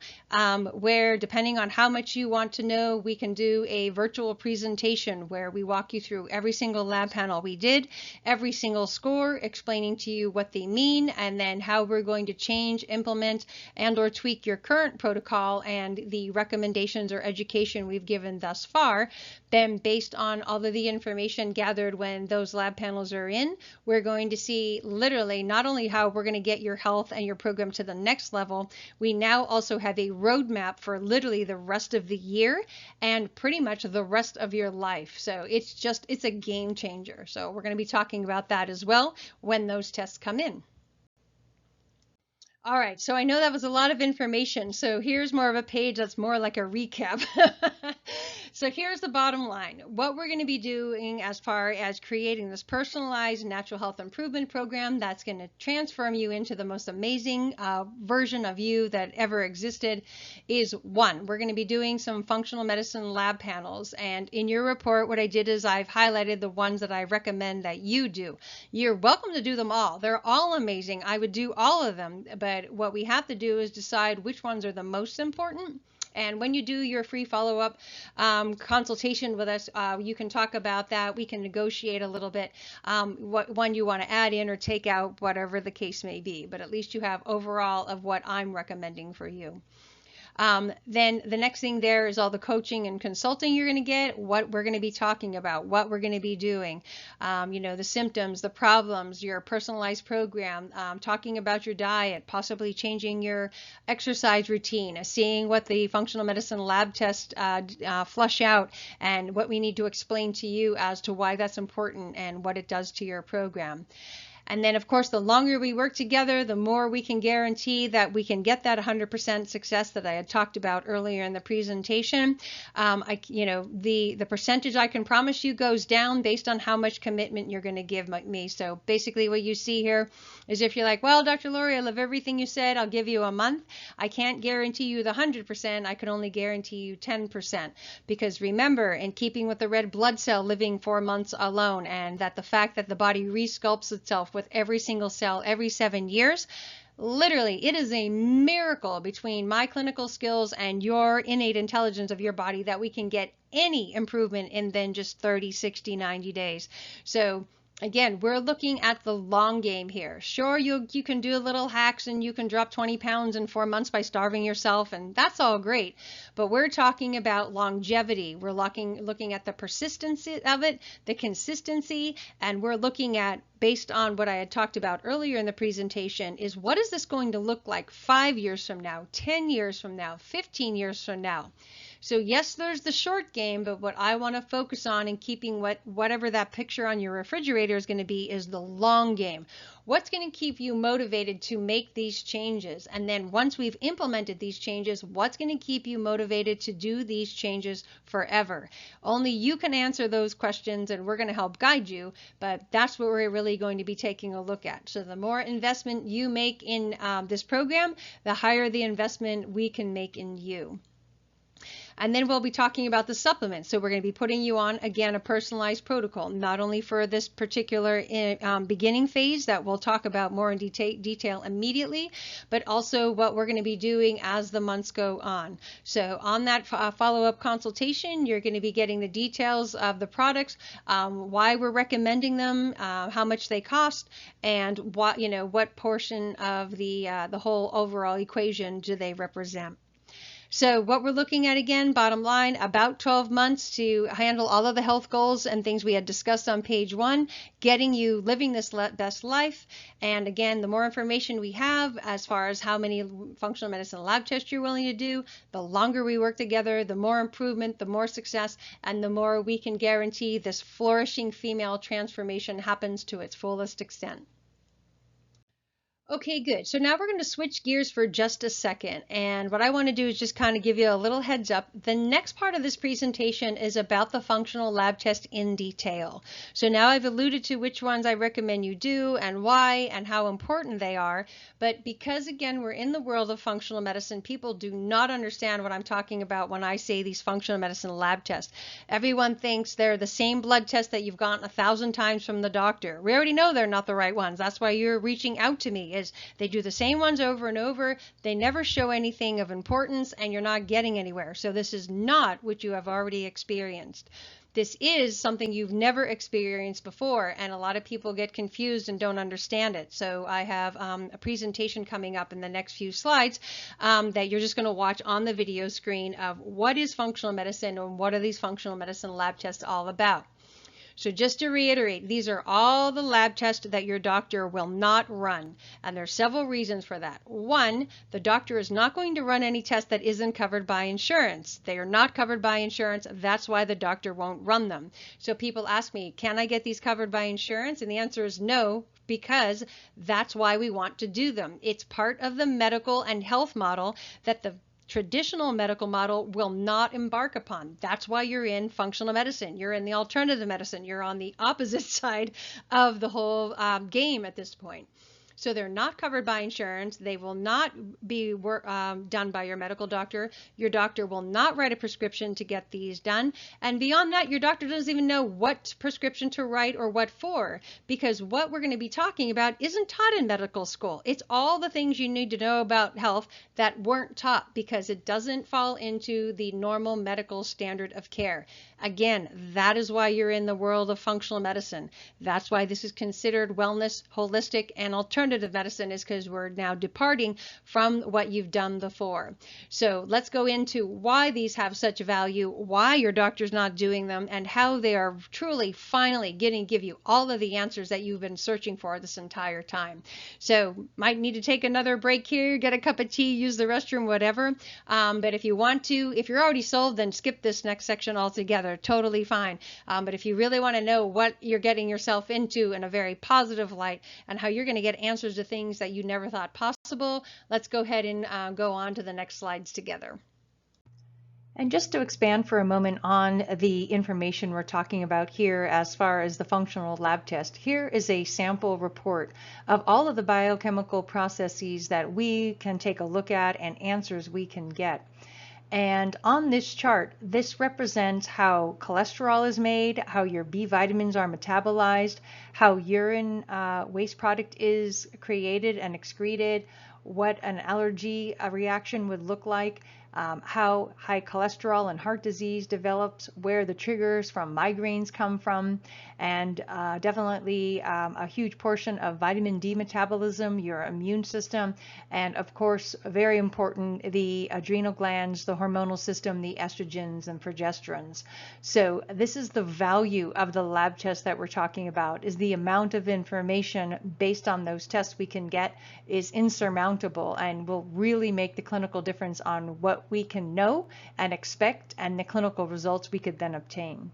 where, depending on how much you want to know, we can do a virtual presentation where we walk you through every single lab panel we did, every single score, explaining to you what they mean, and then how we're going to change, implement, and or tweak your current protocol and the recommendations or education we've given thus far. Then based on all of the information information gathered when those lab panels are in. We're going to see literally not only how we're going to get your health and your program to the next level, we now also have a roadmap for literally the rest of the year and pretty much the rest of your life. So it's a game changer. So we're going to be talking about that as well when those tests come in. All right, so I know that was a lot of information. So here's more of a page that's more like a recap. So here's the bottom line. What we're going to be doing as far as creating this personalized natural health improvement program that's going to transform you into the most amazing version of you that ever existed is one, we're going to be doing some functional medicine lab panels. And in your report, what I did is I've highlighted the ones that I recommend that you do. You're welcome to do them all. They're all amazing. I would do all of them, but what we have to do is decide which ones are the most important. And when you do your free follow-up consultation with us, you can talk about that. We can negotiate a little bit what one you want to add in or take out, whatever the case may be. But at least you have overall of what I'm recommending for you. Then the next thing there is all the coaching and consulting you're going to get, what we're going to be talking about, what we're going to be doing, the symptoms, the problems, your personalized program, talking about your diet, possibly changing your exercise routine, seeing what the functional medicine lab test flush out and what we need to explain to you as to why that's important and what it does to your program. And then, of course, the longer we work together, the more we can guarantee that we can get that 100% success that I had talked about earlier in the presentation. The percentage I can promise you goes down based on how much commitment you're going to give me. So basically what you see here is if you're like, well, Dr. Lori, I love everything you said. I'll give you a month. I can't guarantee you the 100%. I can only guarantee you 10%. Because remember, in keeping with the red blood cell living 4 months alone, and that the fact that the body resculpts itself with every single cell every 7 years. Literally, it is a miracle between my clinical skills and your innate intelligence of your body that we can get any improvement in then just 30, 60, 90 days. So again, we're looking at the long game here. Sure, you can do little hacks and you can drop 20 pounds in 4 months by starving yourself, and that's all great. But we're talking about longevity. We're looking at the persistency of it, the consistency, and we're looking at, based on what I had talked about earlier in the presentation, is what is this going to look like 5 years from now, 10 years from now, 15 years from now? So yes, there's the short game, but what I want to focus on in keeping whatever that picture on your refrigerator is going to be is the long game. What's going to keep you motivated to make these changes? And then once we've implemented these changes, what's going to keep you motivated to do these changes forever? Only you can answer those questions, and we're going to help guide you, but that's what we're really going to be taking a look at. So the more investment you make in this program, the higher the investment we can make in you. And then we'll be talking about the supplements. So we're going to be putting you on, again, a personalized protocol, not only for this particular beginning phase that we'll talk about more in detail immediately, but also what we're going to be doing as the months go on. So on that follow-up consultation, you're going to be getting the details of the products, why we're recommending them, how much they cost, and what portion of the whole overall equation do they represent. So what we're looking at, again, bottom line, about 12 months to handle all of the health goals and things we had discussed on page 1, getting you living this best life. And again, the more information we have as far as how many functional medicine lab tests you're willing to do, the longer we work together, the more improvement, the more success, and the more we can guarantee this flourishing female transformation happens to its fullest extent. Okay, good. So now we're going to switch gears for just a second. And what I want to do is just kind of give you a little heads up. The next part of this presentation is about the functional lab test in detail. So now I've alluded to which ones I recommend you do and why and how important they are. But because, again, we're in the world of functional medicine, people do not understand what I'm talking about when I say these functional medicine lab tests. Everyone thinks they're the same blood test that you've gotten 1,000 times from the doctor. We already know they're not the right ones. That's why you're reaching out to me. Is they do the same ones over and over. They never show anything of importance, and you're not getting anywhere. So this is not what you have already experienced. This is something you've never experienced before, and a lot of people get confused and don't understand it. So I have a presentation coming up in the next few slides that you're just going to watch on the video screen of what is functional medicine and what are these functional medicine lab tests all about. So just to reiterate, these are all the lab tests that your doctor will not run. And there's several reasons for that. One, the doctor is not going to run any test that isn't covered by insurance. They are not covered by insurance. That's why the doctor won't run them. So people ask me, can I get these covered by insurance? And the answer is no, because that's why we want to do them. It's part of the medical and health model that the traditional medical model will not embark upon. That's why you're in functional medicine. You're in the alternative medicine. You're on the opposite side of the whole game at this point. So they're not covered by insurance. They will not be done by your medical doctor. Your doctor will not write a prescription to get these done. And beyond that, your doctor doesn't even know what prescription to write or what for, because what we're going to be talking about isn't taught in medical school. It's all the things you need to know about health that weren't taught, because it doesn't fall into the normal medical standard of care. Again, that is why you're in the world of functional medicine. That's why this is considered wellness, holistic, and alternative medicine, is because we're now departing from what you've done before. So let's go into why these have such value, why your doctor's not doing them, and how they are truly finally give you all of the answers that you've been searching for this entire time. So might need to take another break here, get a cup of tea, use the restroom, whatever. But if you want to, if you're already sold, then skip this next section altogether. Totally fine. But if you really want to know what you're getting yourself into in a very positive light, and how you're going to get answers to things that you never thought possible, let's go ahead and go on to the next slides together. And just to expand for a moment on the information we're talking about here as far as the functional lab test, here is a sample report of all of the biochemical processes that we can take a look at and answers we can get. And on this chart, this represents how cholesterol is made, how your B vitamins are metabolized, how urine waste product is created and excreted, what an allergy reaction would look like, how high cholesterol and heart disease develops, where the triggers from migraines come from, and definitely a huge portion of vitamin D metabolism, your immune system, and of course, very important, the adrenal glands, the hormonal system, the estrogens and progesterones. So this is the value of the lab test that we're talking about, is the amount of information based on those tests we can get is insurmountable and will really make the clinical difference on what we can know and expect and the clinical results we could then obtain.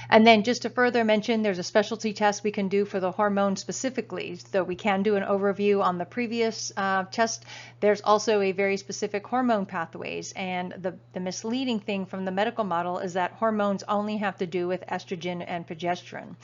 And then just to further mention, there's a specialty test we can do for the hormone specifically. So we can do an overview on the previous test. There's also a very specific hormone pathways. And the misleading thing from the medical model is that hormones only have to do with estrogen and progesterone.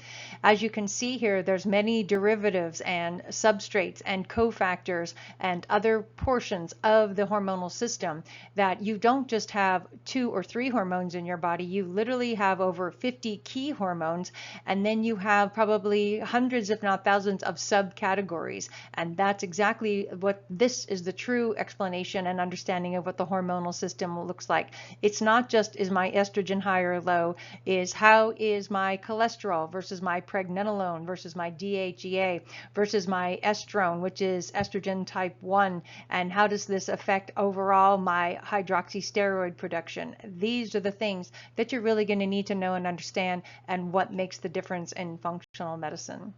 As you can see here, there's many derivatives and substrates and cofactors and other portions of the hormonal system that you don't just have 2 or 3 hormones in your body. You literally have over 50 key hormones, and then you have probably hundreds, if not thousands, of subcategories. And that's exactly what this is, the true explanation and understanding of what the hormonal system looks like. It's not just is my estrogen high or low, is how is my cholesterol versus my pregnenolone versus my DHEA versus my estrone, which is estrogen type 1, and how does this affect overall my hydroxysteroid production. These are the things that you're really going to need to know and understand, and what makes the difference in functional medicine.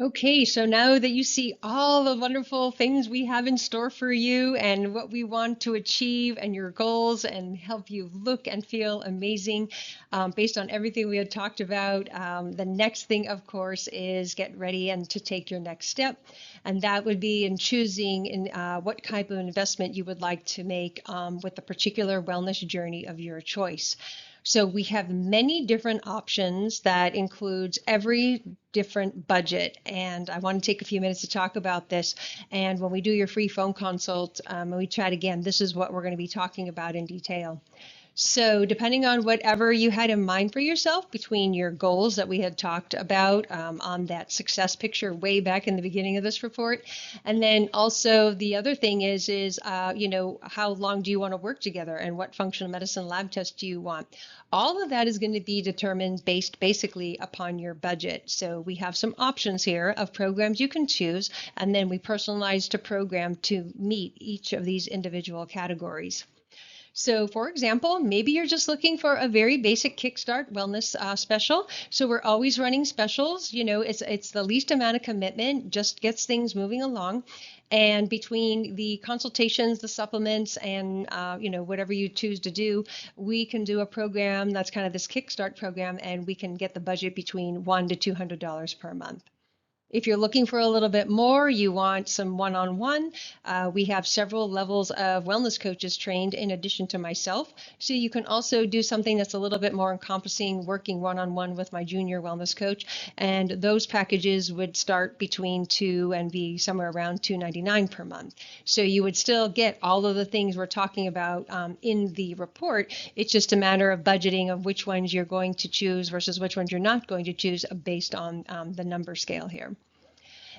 Okay, so now that you see all the wonderful things we have in store for you and what we want to achieve and your goals and help you look and feel amazing based on everything we had talked about, the next thing, of course, is get ready and to take your next step. And that would be in choosing what type of investment you would like to make with the particular wellness journey of your choice. So we have many different options that includes every different budget. And I want to take a few minutes to talk about this. And when we do your free phone consult, and we chat again, this is what we're going to be talking about in detail. So depending on whatever you had in mind for yourself between your goals that we had talked about on that success picture way back in the beginning of this report, and then also the other thing is how long do you want to work together and what functional medicine lab test do you want? All of that is going to be determined based basically upon your budget. So we have some options here of programs you can choose, and then we personalize the program to meet each of these individual categories. So, for example, maybe you're just looking for a very basic Kickstart wellness special. So we're always running specials. It's the least amount of commitment, just gets things moving along. And between the consultations, the supplements, and whatever you choose to do, we can do a program that's kind of this Kickstart program, and we can get the budget between $100 to $200 per month. If you're looking for a little bit more, you want some one-on-one, we have several levels of wellness coaches trained in addition to myself. So you can also do something that's a little bit more encompassing, working one-on-one with my junior wellness coach. And those packages would start between two and be somewhere around $299 per month. So you would still get all of the things we're talking about in the report. It's just a matter of budgeting of which ones you're going to choose versus which ones you're not going to choose based on the number scale here.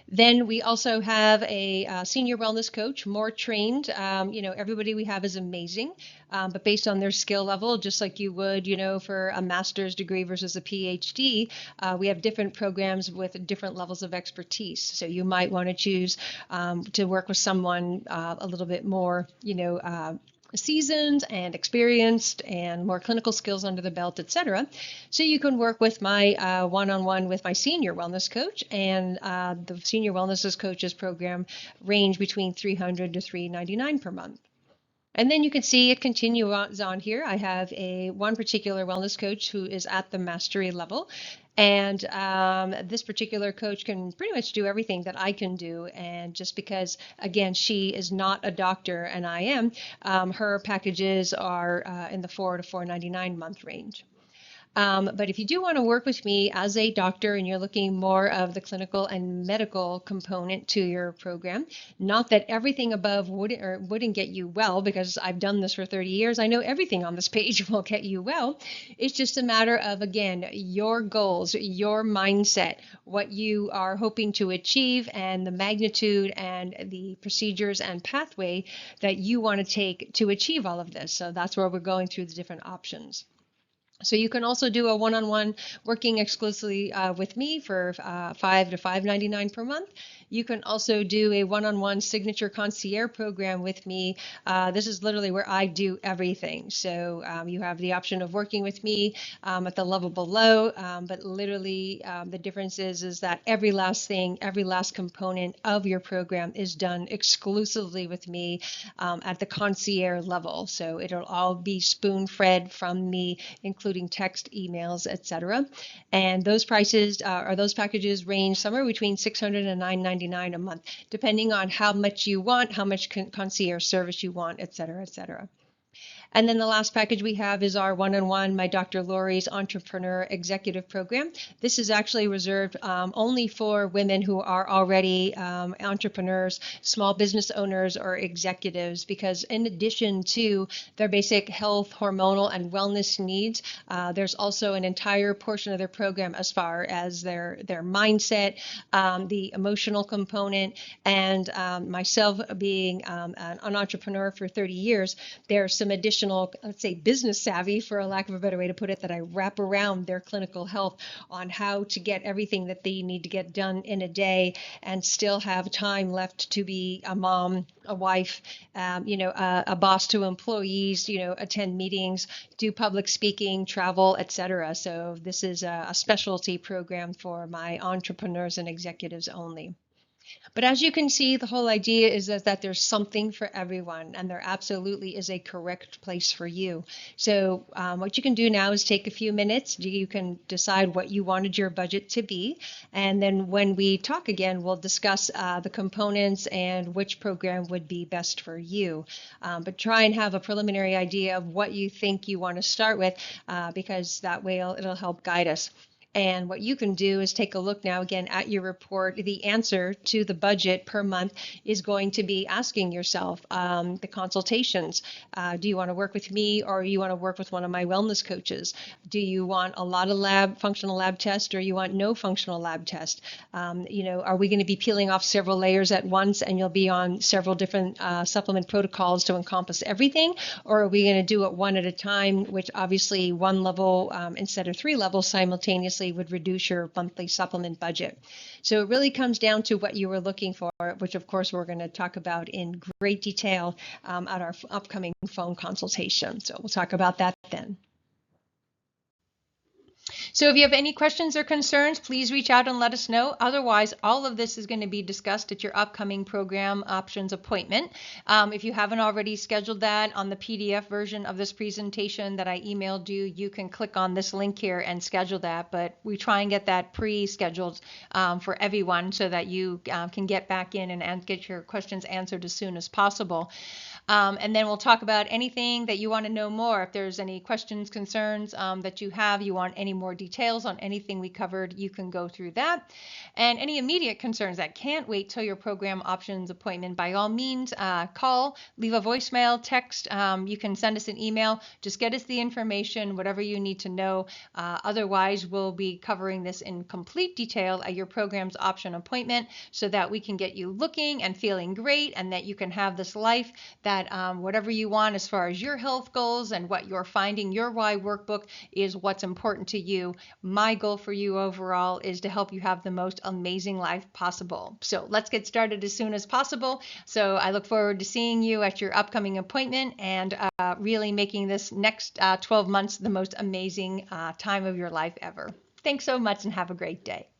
Then we also have a senior wellness coach, more trained. Everybody we have is amazing, but based on their skill level, just like you would, for a master's degree versus a PhD, we have different programs with different levels of expertise. So you might want to choose to work with someone a little bit more, seasoned and experienced and more clinical skills under the belt, etc. So you can work with my one-on-one with my senior wellness coach, and the senior wellness coaches program range between $300 to $399 per month. And then you can see it continues on here. I have one particular wellness coach who is at the mastery level. And this particular coach can pretty much do everything that I can do. And just because, again, she is not a doctor and I am, her packages are in the $400 to $499 month range. But if you do want to work with me as a doctor and you're looking more of the clinical and medical component to your program, not that everything above wouldn't get you well, because I've done this for 30 years. I know everything on this page will get you well. It's just a matter of, again, your goals, your mindset, what you are hoping to achieve, and the magnitude and the procedures and pathway that you want to take to achieve all of this. So that's where we're going through the different options. So you can also do a one-on-one working exclusively with me for $500 to $599 per month. You can also do a one-on-one signature concierge program with me. This is literally where I do everything. So you have the option of working with me at the level below, but literally the difference is that every last thing, every last component of your program is done exclusively with me at the concierge level. So it'll all be spoon-fed from me, including text, emails, etc. And those prices or those packages range somewhere between $600 and $999 a month, depending on how much you want, how much concierge service you want, etc., etc. And then the last package we have is our one-on-one, my Dr. Lori's Entrepreneur Executive Program. This is actually reserved only for women who are already entrepreneurs, small business owners, or executives, because in addition to their basic health, hormonal, and wellness needs, there's also an entire portion of their program as far as their mindset, the emotional component, and myself being an entrepreneur for 30 years, there's some additional, let's say, business savvy, for lack of a better way to put it, that I wrap around their clinical health on how to get everything that they need to get done in a day and still have time left to be a mom, a wife, a boss to employees, attend meetings, do public speaking, travel, etc. So this is a specialty program for my entrepreneurs and executives only. But as you can see, the whole idea is that there's something for everyone, and there absolutely is a correct place for you. So what you can do now is take a few minutes. You can decide what you wanted your budget to be. And then when we talk again, we'll discuss the components and which program would be best for you. But try and have a preliminary idea of what you think you want to start with, because that way it'll help guide us. And what you can do is take a look now again at your report. The answer to the budget per month is going to be asking yourself the consultations. Do you want to work with me, or you want to work with one of my wellness coaches? Do you want a lot of functional lab tests, or you want no functional lab test? Are we going to be peeling off several layers at once and you'll be on several different supplement protocols to encompass everything? Or are we going to do it one at a time, which obviously one level instead of three levels simultaneously obviously would reduce your monthly supplement budget. So it really comes down to what you were looking for, which of course we're going to talk about in great detail at our upcoming phone consultation. So we'll talk about that then. So if you have any questions or concerns, please reach out and let us know. Otherwise, all of this is going to be discussed at your upcoming program options appointment. If you haven't already scheduled that on the PDF version of this presentation that I emailed you, you can click on this link here and schedule that. But we try and get that pre-scheduled for everyone so that you can get back in and get your questions answered as soon as possible. And then we'll talk about anything that you want to know more. If there's any questions, concerns that you have, you want any more details on anything we covered, you can go through that. And any immediate concerns that can't wait till your program options appointment, by all means, call, leave a voicemail, text. You can send us an email. Just get us the information, whatever you need to know. Otherwise, we'll be covering this in complete detail at your program's option appointment so that we can get you looking and feeling great and that you can have this life that whatever you want as far as your health goals and what you're finding, your why workbook is what's important to you. My goal for you overall is to help you have the most amazing life possible. So let's get started as soon as possible. So I look forward to seeing you at your upcoming appointment and really making this next 12 months the most amazing time of your life ever. Thanks so much and have a great day.